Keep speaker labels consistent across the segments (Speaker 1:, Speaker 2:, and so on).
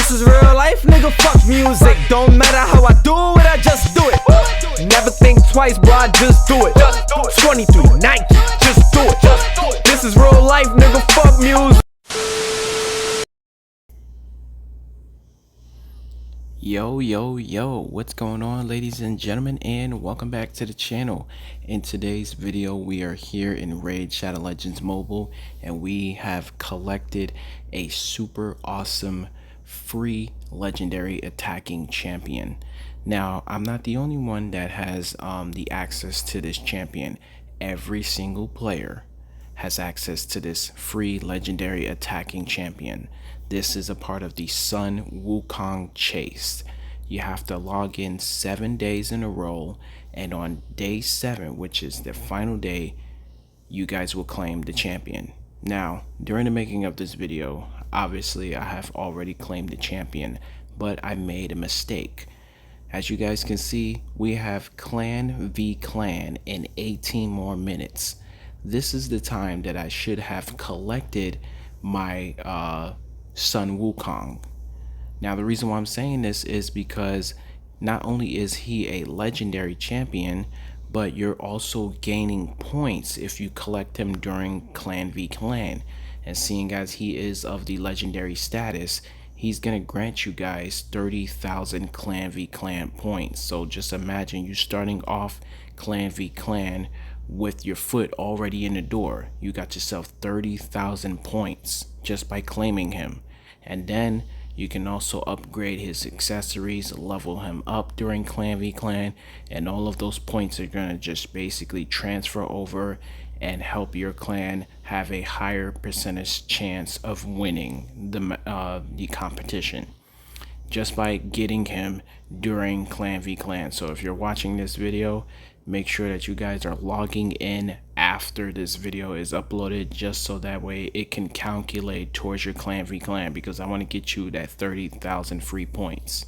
Speaker 1: This is real life, nigga, fuck music. Don't matter how I do it, I just do it. Never think twice, bro, I just do it. 23 Nike, just do it. This is real life, nigga, fuck music.
Speaker 2: Yo, what's going on, ladies and gentlemen, and welcome back to the channel. In today's video, we are here in Raid Shadow Legends Mobile, and we have collected a super awesome free legendary attacking champion. Now, I'm not the only one that has the access to this champion. Every single player has access to this free legendary attacking champion. This is a part of the Sun Wukong chase. You have to log in 7 days in a row, and on day 7, which is the final day, you guys will claim the champion. Now, during the making of this video, obviously I have already claimed the champion, but I made a mistake. As you guys can see, we have clan v clan in 18 more minutes. This is the time that I should have collected my Sun Wukong. Now, the reason why I'm saying this is because not only is he a legendary champion, but you're also gaining points if you collect him during clan v clan. And seeing as he is of the legendary status, he's gonna grant you guys 30,000 clan v clan points. So just imagine you starting off clan v clan with your foot already in the door. You got yourself 30,000 points just by claiming him. And then you can also upgrade his accessories, level him up during clan v clan, and all of those points are gonna just basically transfer over and help your clan have a higher percentage chance of winning the competition just by getting him during clan v clan. So if you're watching this video, make sure that you guys are logging in after this video is uploaded, just so that way it can calculate towards your clan v clan, because I want to get you that 30,000 free points.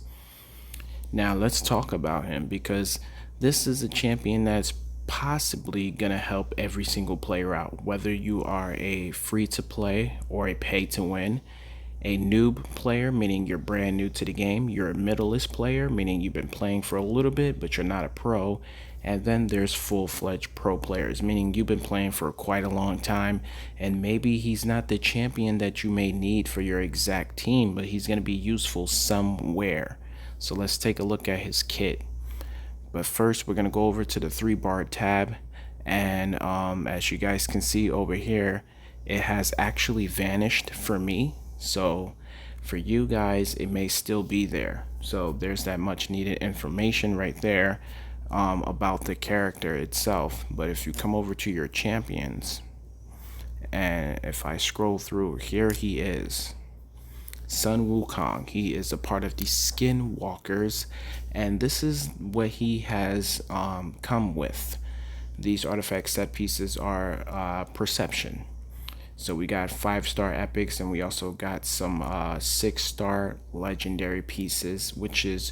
Speaker 2: Now let's talk about him, because this is a champion that's possibly gonna help every single player out, whether you are a free to play or a pay to win. A noob player, meaning you're brand new to the game. You're a middle-ist player, meaning you've been playing for a little bit but you're not a pro. And then there's full-fledged pro players, meaning you've been playing for quite a long time, and maybe he's not the champion that you may need for your exact team, but he's going to be useful somewhere. So let's take a look at his kit. But first, we're going to go over to the 3-bar tab, and as you guys can see over here, it has actually vanished for me. So for you guys, it may still be there. So there's that much needed information right there about the character itself. But if you come over to your champions, and if I scroll through, here he is, Sun Wukong. He is a part of the Skinwalkers, and this is what he has come with. These artifact set pieces are perception. So we got 5-star epics, and we also got some 6-star legendary pieces, which is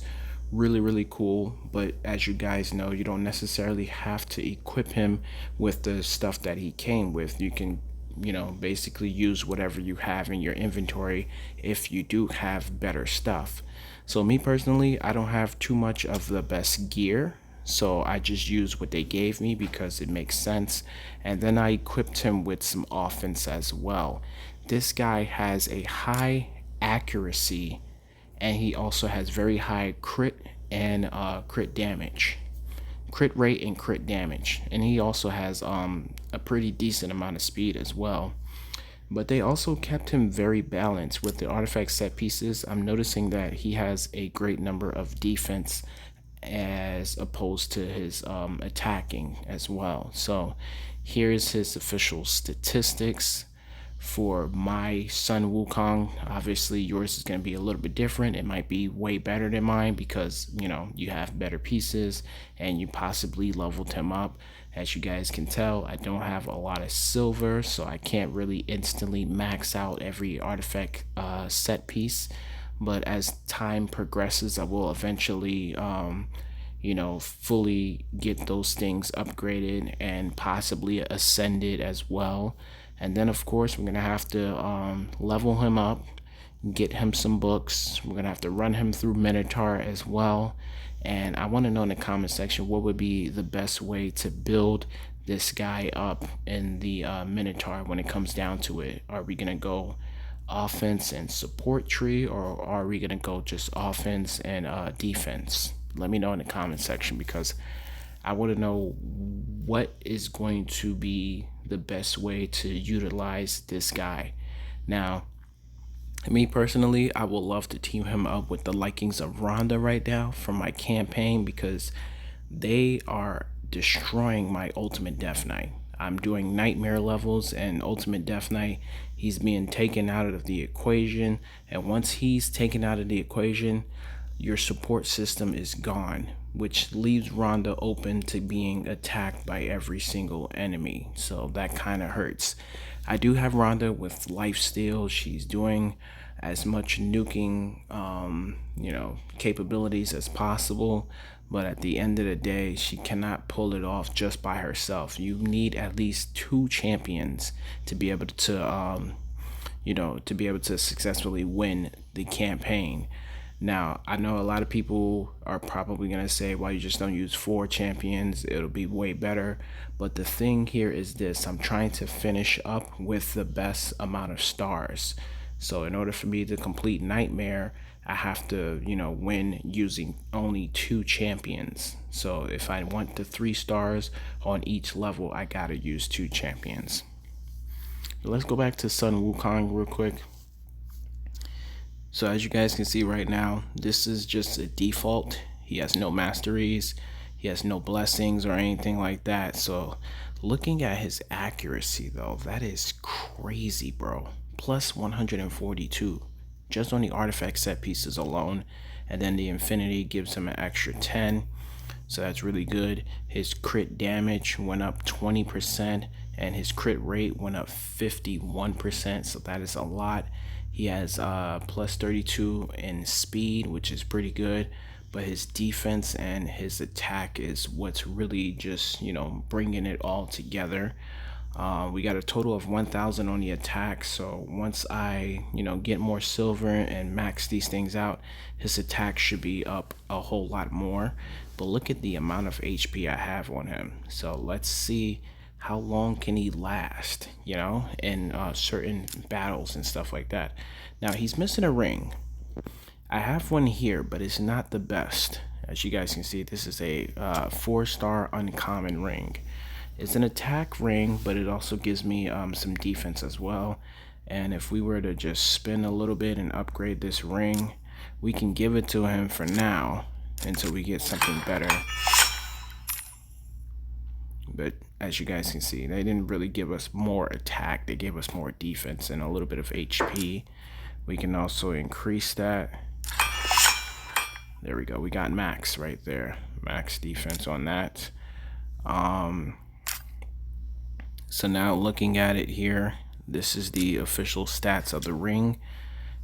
Speaker 2: really cool. But as you guys know, you don't necessarily have to equip him with the stuff that he came with. You can, you know, basically use whatever you have in your inventory if you do have better stuff. So me personally, I don't have too much of the best gear, so I just used what they gave me because it makes sense. And then I equipped him with some offense as well. This guy has a high accuracy, and he also has very high crit and crit damage, crit rate and crit damage. And he also has a pretty decent amount of speed as well. But they also kept him very balanced with the artifact set pieces. I'm noticing that he has a great number of defense as opposed to his attacking as well. So here's his official statistics for my Sun Wukong. Obviously yours is going to be a little bit different. It might be way better than mine because, you know, you have better pieces and you possibly leveled him up. As you guys can tell, I don't have a lot of silver, so I can't really instantly max out every artifact set piece. But as time progresses, I will eventually you know, fully get those things upgraded and possibly ascended as well. And then of course we're gonna have to level him up, get him some books. We're gonna have to run him through Minotaur as well. And I want to know in the comment section what would be the best way to build this guy up in the Minotaur when it comes down to it. Are we gonna go offense and support tree, or are we gonna go just offense and defense? Let me know in the comment section, because I want to know what is going to be the best way to utilize this guy. Now, me personally, I would love to team him up with the likings of Rhonda right now from my campaign, because they are destroying my Ultimate Death Knight. I'm doing nightmare levels, and Ultimate Death Knight, he's being taken out of the equation. And once he's taken out of the equation, your support system is gone, which leaves Rhonda open to being attacked by every single enemy. So that kind of hurts. I do have Rhonda with lifesteal. She's doing as much nuking capabilities as possible, but at the end of the day, she cannot pull it off just by herself. You need at least 2 champions to be able to successfully win the campaign. Now, I know a lot of people are probably going to say, well, you just don't use 4 champions, it'll be way better. But the thing here is this: I'm trying to finish up with the best amount of stars. So in order for me to complete Nightmare, I have to, win using only 2 champions. So if I want the 3 stars on each level, I got to use 2 champions. Let's go back to Sun Wukong real quick. So as you guys can see right now, this is just a default. He has no masteries, he has no blessings or anything like that. So looking at his accuracy though, that is crazy, bro. Plus 142 just on the artifact set pieces alone. And then the infinity gives him an extra 10. So that's really good. His crit damage went up 20%, and his crit rate went up 51%. So that is a lot. He has plus 32 in speed, which is pretty good, but his defense and his attack is what's really just, bringing it all together. We got a total of 1,000 on the attack. So once I, get more silver and max these things out, his attack should be up a whole lot more. But look at the amount of HP I have on him. So let's see how long can he last, in certain battles and stuff like that. Now, he's missing a ring. I have one here, but it's not the best. As you guys can see, this is a 4-star uncommon ring. It's an attack ring, but it also gives me some defense as well. And if we were to just spin a little bit and upgrade this ring, we can give it to him for now until we get something better. But as you guys can see, they didn't really give us more attack. They gave us more defense and a little bit of HP. We can also increase that. There we go. We got max right there. Max defense on that. So now looking at it here, this is the official stats of the ring.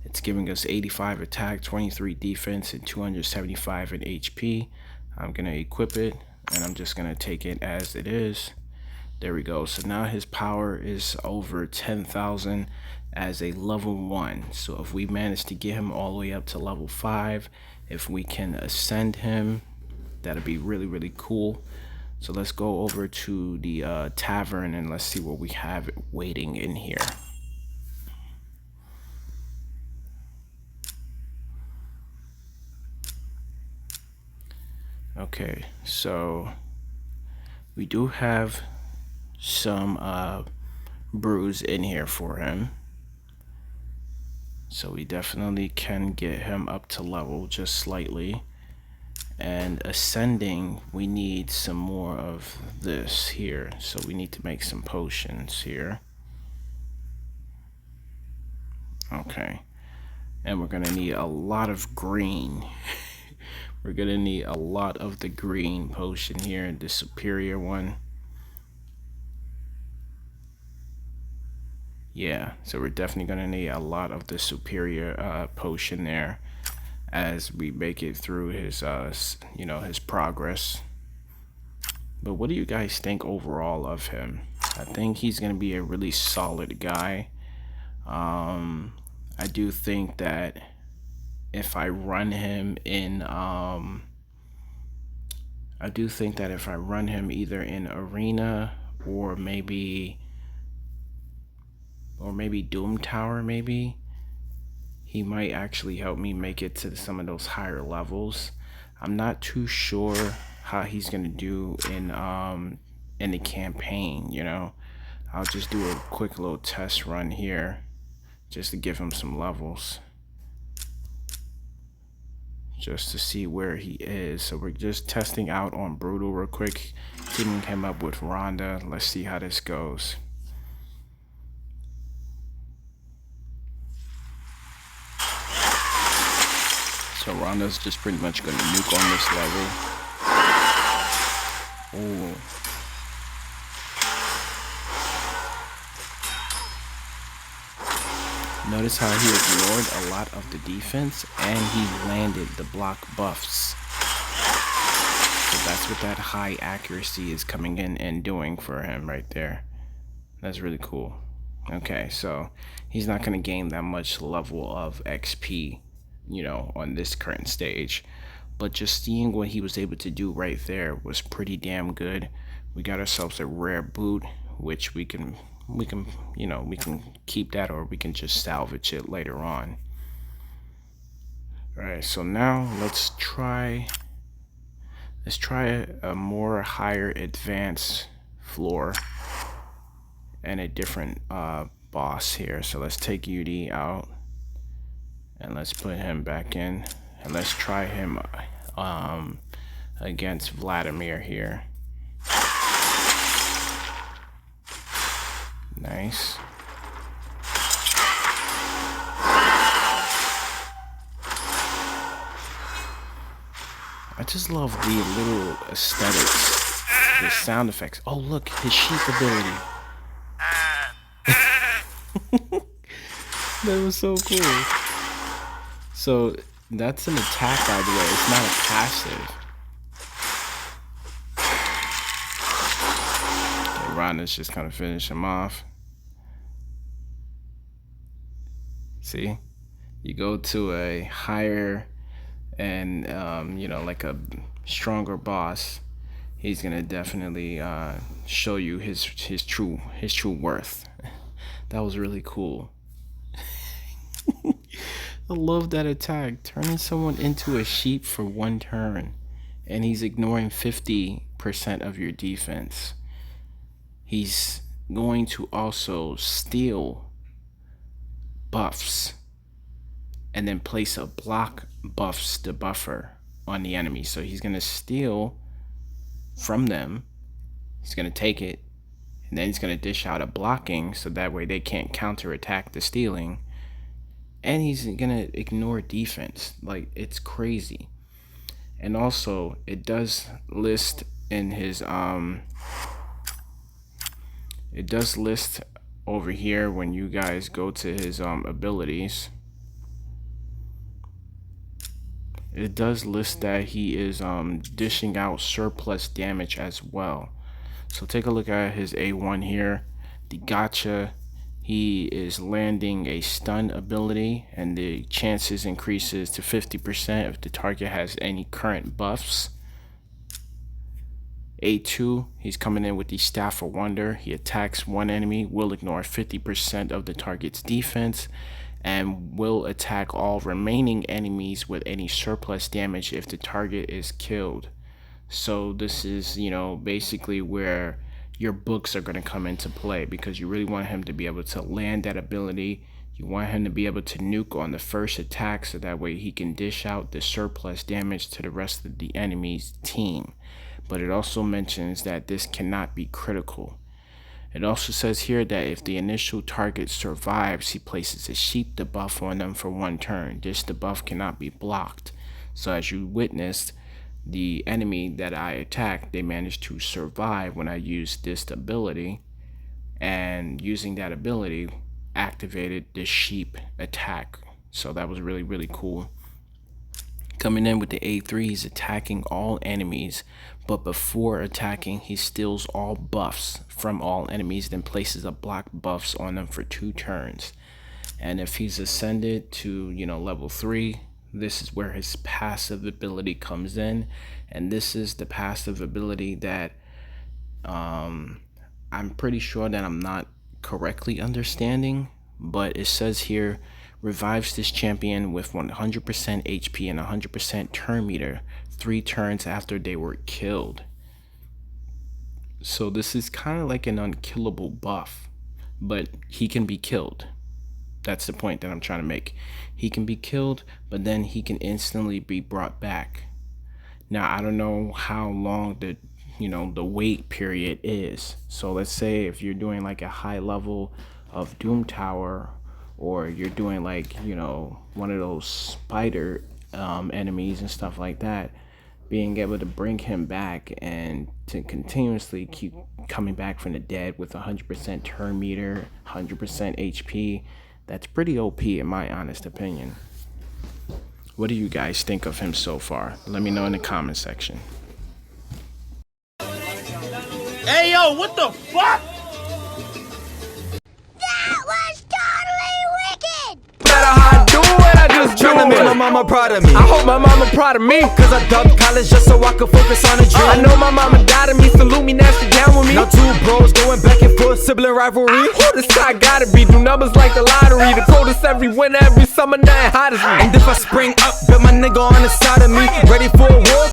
Speaker 2: It's giving us 85 attack, 23 defense, and 275 in HP. I'm going to equip it, and I'm just going to take it as it is. There we go. So now his power is over 10,000 as a level 1. So if we manage to get him all the way up to level 5, if we can ascend him, that'd be really, really cool. So let's go over to the tavern and let's see what we have waiting in here. Okay, so we do have some brews in here for him. So we definitely can get him up to level just slightly. And ascending, we need some more of this here. So we need to make some potions here. Okay. And we're going to need a lot of green. We're going to need a lot of the green potion here, the superior one. Yeah, so we're definitely going to need a lot of the superior potion there as we make it through his, his progress. But what do you guys think overall of him? I think he's going to be a really solid guy. I do think that if I run him in either in arena or maybe Doom Tower, maybe he might actually help me make it to some of those higher levels. I'm not too sure how he's gonna do in the campaign, you know. I'll just do a quick little test run here just to give him some levels, just to see where he is. So we're just testing out on Brutal real quick, teaming him up with Rhonda. Let's see how this goes. So Rhonda's just pretty much going to nuke on this level. Ooh. Notice how he ignored a lot of the defense and he landed the block buffs. So that's what that high accuracy is coming in and doing for him right there. That's really cool. Okay, so he's not going to gain that much level of XP, you know, on this current stage, but just seeing what he was able to do right there was pretty damn good. We got ourselves a rare boot, which we can keep that, or we can just salvage it later on. All right, so now let's try a more higher advanced floor and a different boss here. So let's take UD out and let's put him back in, and let's try him against Vladimir here. Nice. I just love the little aesthetics, the sound effects. Oh look, his sheep ability. That was so cool. So that's an attack, by the way. It's not a passive. Okay, Rhonda's just kind of finish him off. See, you go to a higher and you know, like a stronger boss, he's gonna definitely show you his true worth. That was really cool. I love that attack, turning someone into a sheep for one turn, and he's ignoring 50% of your defense. He's going to also steal buffs and then place a block buffs to buffer on the enemy. So he's going to steal from them, he's going to take it, and then he's going to dish out a blocking so that way they can't counterattack the stealing. And he's gonna ignore defense. Like, it's crazy. And also, it does list in his it does list over here when you guys go to his abilities. It does list that he is dishing out surplus damage as well. So take a look at his A1 here, the gotcha. He is landing a stun ability, and the chances increases to 50% if the target has any current buffs. A2, he's coming in with the Staff of Wonder. He attacks one enemy, will ignore 50% of the target's defense, and will attack all remaining enemies with any surplus damage if the target is killed. So this is, you know, basically where your books are going to come into play, because you really want him to be able to land that ability. You want him to be able to nuke on the first attack, so that way he can dish out the surplus damage to the rest of the enemy's team. But it also mentions that this cannot be critical. It also says here that if the initial target survives, he places a sheep debuff on them for one turn. This debuff cannot be blocked. So as you witnessed, the enemy that I attacked, they managed to survive when I used this ability, and using that ability activated the sheep attack. So that was really, really cool. Coming in with the A3, he's attacking all enemies, but before attacking, he steals all buffs from all enemies, then places a block buffs on them for 2 turns. And if he's ascended to, you know, level 3, this is where his passive ability comes in. And this is the passive ability that I'm pretty sure that I'm not correctly understanding, but it says here, revives this champion with 100% HP and 100% turn meter 3 turns after they were killed. So this is kind of like an unkillable buff, but he can be killed. That's the point that I'm trying to make. He can be killed, but then he can instantly be brought back. Now, I don't know how long the wait period is. So let's say if you're doing like a high level of Doom Tower, or you're doing like, you know, one of those spider enemies and stuff like that, being able to bring him back and to continuously keep coming back from the dead with 100% turn meter, 100% HP, that's pretty OP in my honest opinion. What do you guys think of him so far? Let me know in the comment section.
Speaker 3: Hey yo, what the fuck?
Speaker 4: That was totally wicked!
Speaker 1: No matter how I do it, I just tryna make my mama proud of me. I hope my mama proud of me, cause I dumped college just so I could focus on a dream. I know my mama died of me, salute me, nasty down with me. Now 2 bros going back and forth, sibling rivalry. This guy gotta be, do numbers like the lottery. The coldest every winter, every summer, nothing hot as me. And if I spring up, bet my nigga on the side of me, ready for a war.